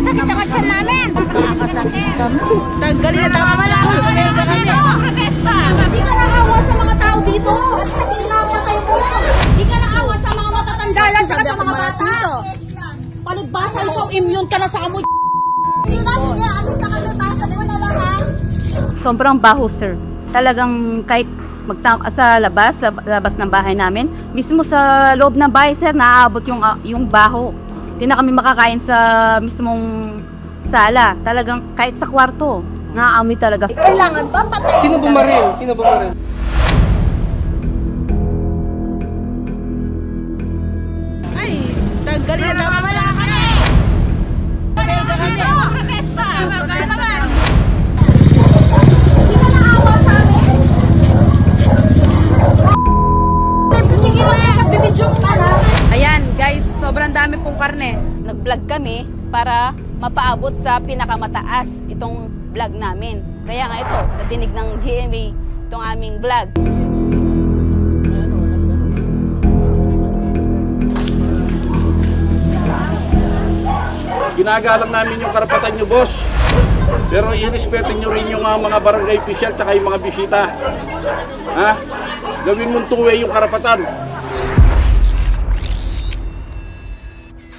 Nagkakasakit ang tiyan namin. Nagkakasakit kami. Tanggalin na tama lang. Kumenta kami. Hindi ka naawa sa mga tao dito. Pinapatay mo. Hindi ka naawa sa mga matatanda at sa mga bata. Palibasa ikaw, immune ka na sa amoy. Hindi na, alis na kami, basa mo na lang ha. Sobrang baho, sir. Talagang kahit sa labas ng bahay namin, mismo sa loob ng bahay, sir, naaabot yung baho. Hindi na kami makakain sa mismong sala. Talagang kahit sa kwarto, naaamoy talaga. Kailangan ba patay? Sino bumaril? Sino bumaril? Ay, tanggalin na tama lang. Kumenta kami. Hindi ka naawa sa amin. Sige na, bibidyo mo na lang. Ayan, guys, sobrang dami pong karne. Nag-vlog kami para mapaabot sa pinakamataas itong vlog namin. Kaya nga ito, natinig ng GMA itong aming vlog. Ginagalang namin yung karapatan nyo, boss. Pero i-respeto nyo rin yung mga barangay official at yung mga bisita. Ha? Gawin mong two-way yung karapatan.